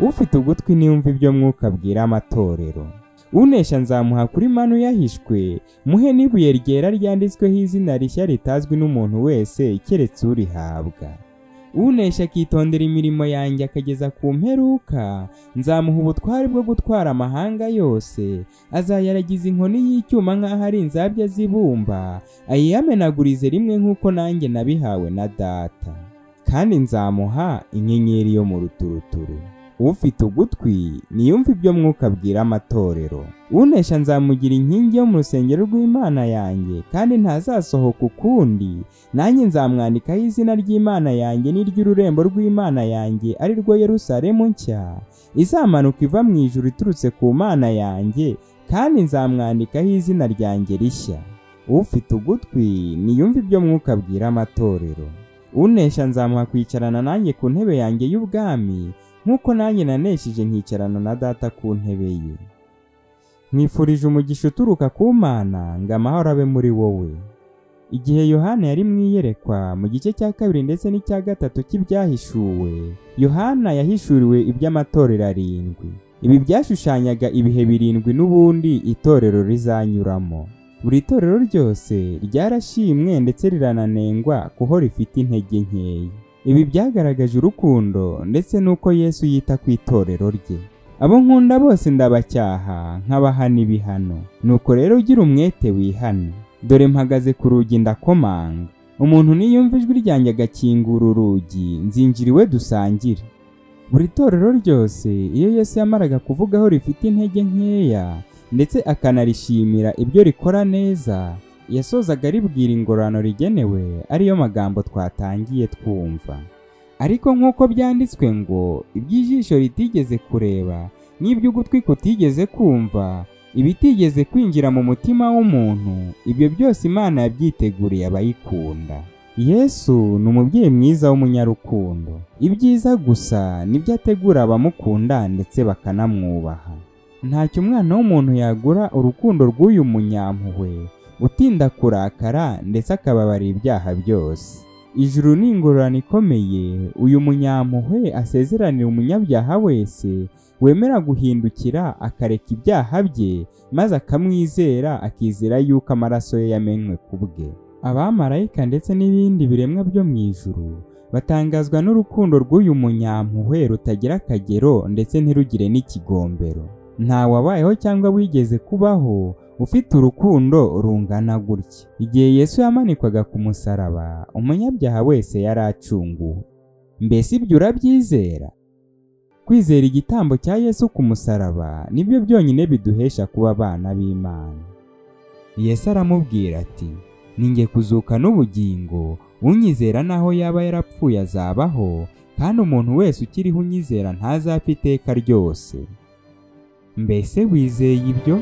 ufite ugutwi niyumva ibyo Mwuka abwira amatorero. Unesha nzamuha kuri manu yahishwe, muhe n'ibuye ryera ryanditsweho izina rishya ritazwi n'umuntu wese keretse urihabwa. Unesha akitondera imirimo yanjye akageza ku mperuka, nzamuha ubutware bwo gutwara amahanga yose, azayaragiza inkoni y'icyuma nk'aho ari inzabya z'ibumba, ayiyamenagurize rimwe nk'uko nanjye nabihawe na Data. Kandi nzamuha inyenyeri yo mu ruturuturu. Ufite ugutwi niyumva ibyo Mwuka abwira amatorero. Unesha nzamugira inkingi yo mu rusengero rw'Imana yanjye, kandi ntazasohoka ukundi. Nanjye nzamwandikaho izina ry'Imana yanjye n'iry'ururembo rw'Imana yanjye, ari rwo Yerusalemu nshya izamanuka iva mu ijuru iturutse ku Mana yanjye, kandi nzamwandikaho izina ryanjye rishya. Ufite ugutwi niyumva ibyo Mwuka abwira amatorero. Unesha nzamuha kwicarana nanjye ku ntebe yanjye y'ubwami, nk'uko nanjye nanesheje nkicarana na Data ku ntebe ye. Mwifurije umugisha uturuka ku Mana, ngo amahoro abe muri wowe. Igihe Yohana yari mu iyerekwa mu gice cya 2 ndetse n'icya 3 cy'ibyahishuwe, Yohana yahishuriwe iby'amatorero 7. Ibi byashushanyaga ibihe 7 n'ubundi itorero rizanyuramo. Buri torero ryose ryarashimwe ndetse rirananengwa kuho rifite intege nkeya. Ibi byagaragaje urukundo ndetse nuko Yesu yita ku itorero rye. Abo nkunda bose ndabacyaha nk'abahana ibihano. Nuko rero ugira umwete wihane. Dore mpagaze ku rugi ndakomanga. Umuntu niyumva ijwi ryanjye agakingura urugi, nzinjira iwe dusangire. Buri torero ryose iyo Yesu yamaraga kuvugaho rifite intege nkeya ndetse akanarishimira ibyo rikora neza, yasozaga ribwira ingororano rigenewe, ariyo magambo twatangiye twumva. Ariko nk'uko byanditswe ngo iby'ijisho ritigeze kureba n'iby'ugutwi kutigeze kumva, ibitigeze kwinjira mu mutima w'umuntu, ibyo byose Imana yabyiteguriye abayikunda. Yesu ni umubyeyi mwiza w'umunyarukundo. Ibyiza gusa nibyo ategura abamukunda ndetse bakanamwubaha. Ntacyo umwana w'umuntu yagura urukundo rw'uyu munyampuhwe utinda kurakara ndetse akababarira ibyaha byose. Ijuru ni ingororano ikomeye uyu munyampuhwe asezeranira umunyabyaha wese wemera guhindukira akareka ibyaha bye, maze akamwizera, akizera yuko amaraso ye yamenwe ku bwe. Abamarayika ndetse n'ibindi biremwa byo mu ijuru batangazwa n'urukundo rw'uyu munyampuhwe rutagira akagero ndetse ntirugire n'ikigombero. Nta wabayeho cyangwa wigeze kubaho ufite urukundo rungana gutya. Igihe Yesu yamanikwaga ku musaraba, umunyabyaha wese yari acunguwe. Mbese ibyo urabyizera? Kwizera igitambo cya Yesu ku musaraba nibyo byonyine biduhesha kuba abana b'Imana. Yesu aramubwira ati, ninjye kuzuka n'ubugingo, unyizera naho yaba yarapfuye azabaho, kandi umuntu wese ukiriho unyizera ntazapfa iteka ryose. Mbese wizeye ibyo?